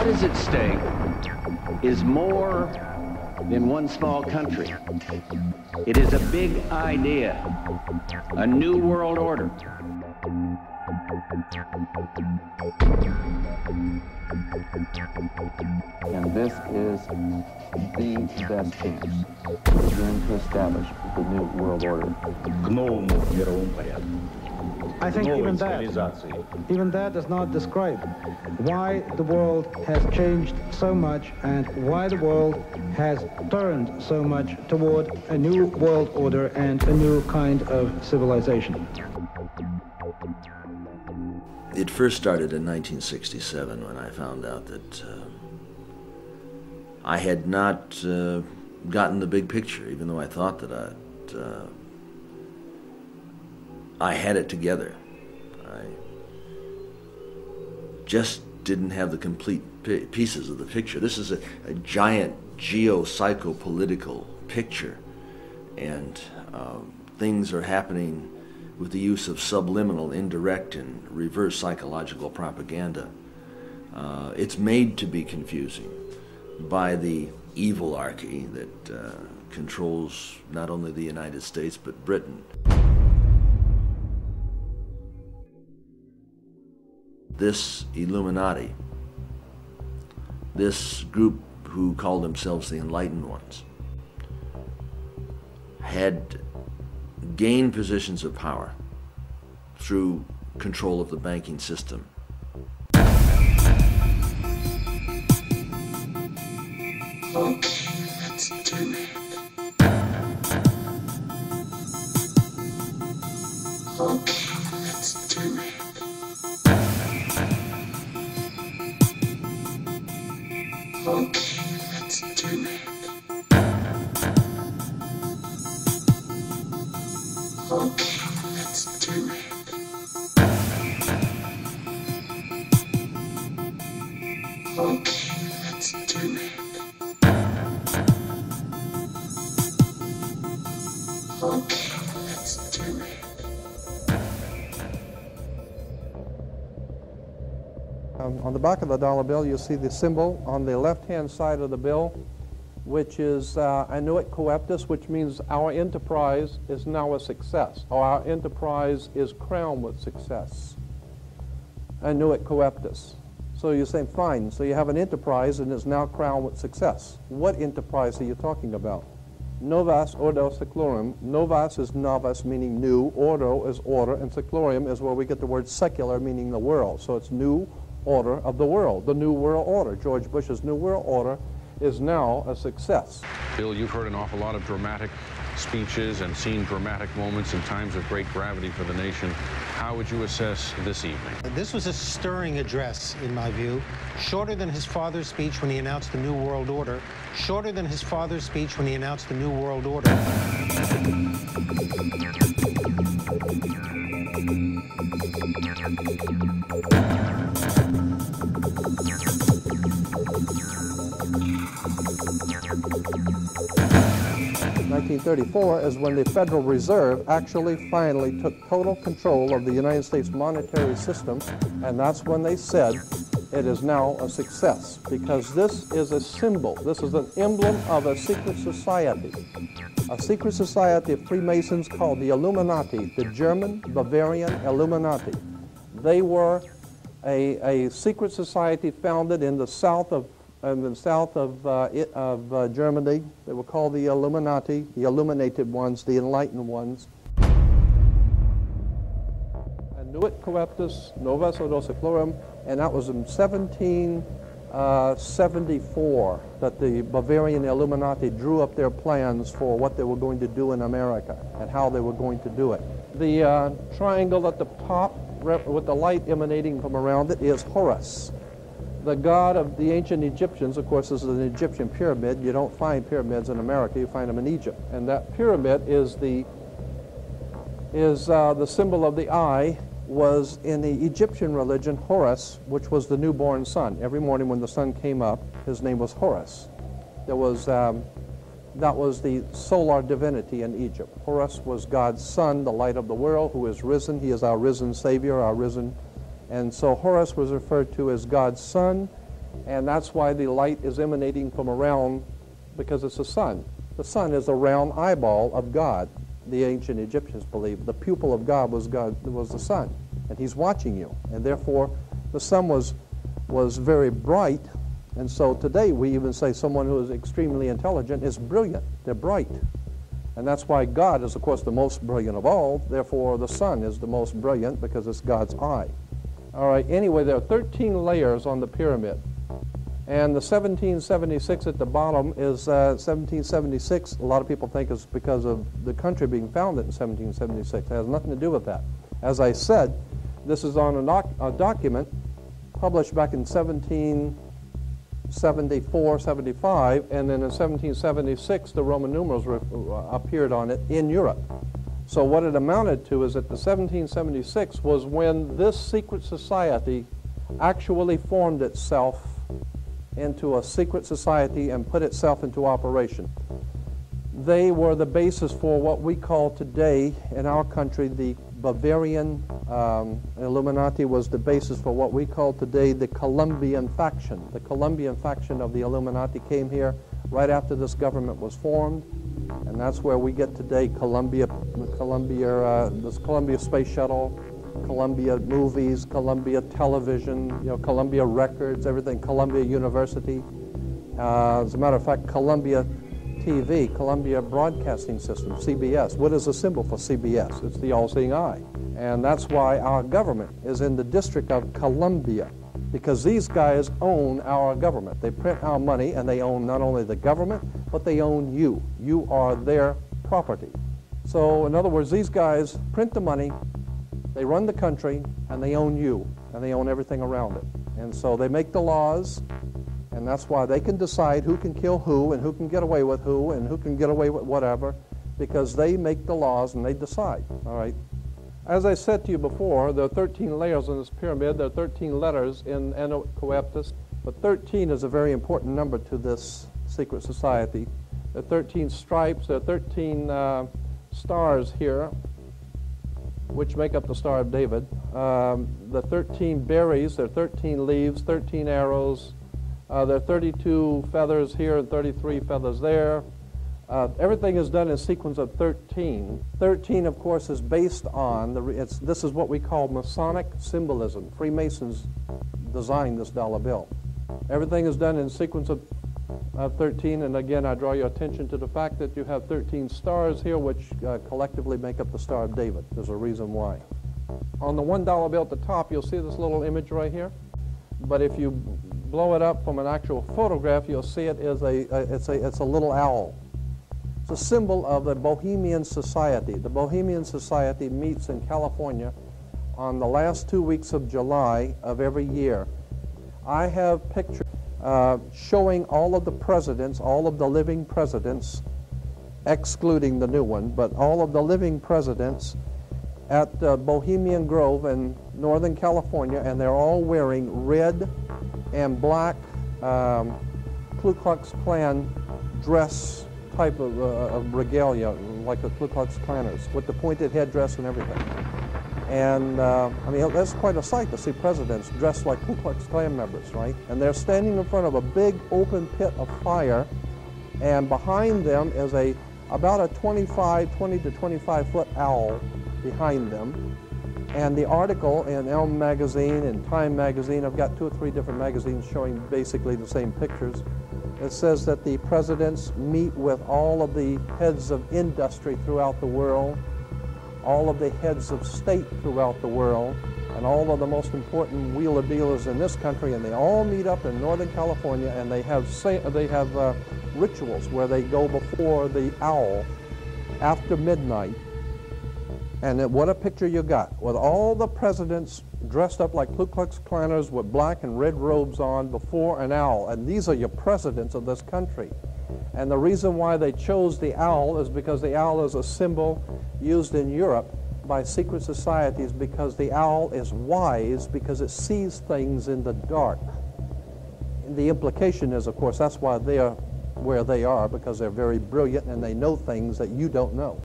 What is at stake is more than one small country. It is a big idea, a new world order. And this is the best chance to begin to establish the new world order. К новому мировому порядку. I think even that does not describe why the world has changed so much and why the world has turned so much toward a new world order and a new kind of civilization. It first started in 1967 when I found out that I had not gotten the big picture, even though I thought that I had it together. I just didn't have the complete pieces of the picture. This is a giant geo-psychopolitical picture, and things are happening with the use of subliminal, indirect, and reverse psychological propaganda. It's made to be confusing by the evilarchy that controls not only the United States but Britain. This Illuminati, this group who called themselves the Enlightened Ones, had gained positions of power through control of the banking system. Okay, let's do it. Okay, let's do it. Okay, let's do it. Okay, let's do it. Okay, let's do it. Okay, let's do it. On the back of the dollar bill, you'll see the symbol on the left-hand side of the bill, which is annuit coeptus, which means our enterprise is now a success, or our enterprise is crowned with success. Annuit coeptus. So you're saying, fine, so you have an enterprise and it's now crowned with success. What enterprise are you talking about? Novus ordo seclorum. Novus is novus, meaning new. Ordo is order, and seclorum is where we get the word secular, meaning the world. So it's new order of the world, the new world order. George Bush's new world order is now a success. Bill, you've heard an awful lot of dramatic speeches and seen dramatic moments in times of great gravity for the nation. How would you assess this evening? This was a stirring address, in my view, shorter than his father's speech when he announced the New World Order, shorter than his father's speech when he announced the New World Order. In 1934 is when the Federal Reserve actually finally took total control of the United States monetary system, and that's when they said it is now a success, because this is a symbol, this is an emblem of a secret society of Freemasons called the Illuminati, the German Bavarian Illuminati. They were a secret society founded in the south of Germany. They were called the Illuminati, the illuminated ones, the enlightened ones. Annuit coeptus, novus ordo seclorum, and that was in 1774 that the Bavarian Illuminati drew up their plans for what they were going to do in America and how they were going to do it. The triangle at the top with the light emanating from around it is Horus. The god of the ancient Egyptians. Of course, this is an Egyptian pyramid. You don't find pyramids in America, you find them in Egypt. And that pyramid is the symbol of the eye, was in the Egyptian religion Horus, which was the newborn sun. Every morning when the sun came up, his name was Horus. That was the solar divinity in Egypt. Horus was God's son, the light of the world, who is risen. He is our risen Savior, our risen. And so Horus was referred to as God's son, And that's why the light is emanating from around, because it's the sun. The sun is a round eyeball of God. The ancient Egyptians believed the pupil of God was the sun, and he's watching you. And therefore, the sun was very bright. And so today we even say someone who is extremely intelligent is brilliant. They're bright. And that's why God is, of course, the most brilliant of all. Therefore, the sun is the most brilliant because it's God's eye. All right, anyway, there are 13 layers on the pyramid. And the 1776 at the bottom is 1776. A lot of people think it's because of the country being founded in 1776. It has nothing to do with that. As I said, this is on a document published back in 1774, 75, and then in 1776 the Roman numerals appeared on it in Europe. So what it amounted to is that the 1776 was when this secret society actually formed itself into a secret society and put itself into operation. They were the basis for what we call today in our country the Bavarian Illuminati was the basis for what we call today the Colombian faction. The Colombian faction of the Illuminati came here right after this government was formed, and that's where we get today this Columbia Space Shuttle, Columbia Movies, Columbia Television, Columbia Records, everything, Columbia University. As a matter of fact, Columbia TV, Columbia Broadcasting System, CBS. What is the symbol for CBS? It's the all-seeing eye. And that's why our government is in the District of Columbia, because these guys own our government. They print our money, and they own not only the government, but they own you. You are their property. So, in other words, these guys print the money, they run the country, and they own you, and they own everything around it. And so they make the laws, and that's why they can decide who can kill who, and who can get away with who, and who can get away with whatever, because they make the laws and they decide, all right? As I said to you before, there are 13 layers on this pyramid. There are 13 letters in Anno Coeptus, but 13 is a very important number to this secret society. There are 13 stripes, there are 13 stars here, which make up the Star of David. The 13 berries, there are 13 leaves, 13 arrows. There are 32 feathers here and 33 feathers there. Everything is done in sequence of 13. 13, of course, is based on, this is what we call Masonic symbolism. Freemasons designed this dollar bill. Everything is done in sequence of 13, and again, I draw your attention to the fact that you have 13 stars here, which collectively make up the Star of David. There's a reason why. On the $1 bill at the top, you'll see this little image right here. But if you blow it up from an actual photograph, you'll see it is it's a little owl. It's a symbol of the Bohemian Society. The Bohemian Society meets in California on the last 2 weeks of July of every year. I have pictures showing all of the presidents, all of the living presidents, excluding the new one, but all of the living presidents at Bohemian Grove in Northern California, and they're all wearing red and black Ku Klux Klan dress type of regalia, like the Ku Klux Klanners, with the pointed headdress and everything. And I mean, that's quite a sight to see presidents dressed like Ku Klux Klan members, right? And they're standing in front of a big open pit of fire, and behind them is about a 20 to 25 foot owl behind them. And the article in Elm magazine and Time magazine, I've got 2 or 3 different magazines showing basically the same pictures. It says that the presidents meet with all of the heads of industry throughout the world, all of the heads of state throughout the world, and all of the most important wheeler dealers in this country, and they all meet up in Northern California, and they have rituals where they go before the owl after midnight. And what a picture you got, with all the presidents dressed up like Ku Klux Klanners with black and red robes on before an owl. And these are your presidents of this country. And the reason why they chose the owl is because the owl is a symbol used in Europe by secret societies, because the owl is wise, because it sees things in the dark. And the implication is, of course, that's why they are where they are, because they're very brilliant and they know things that you don't know.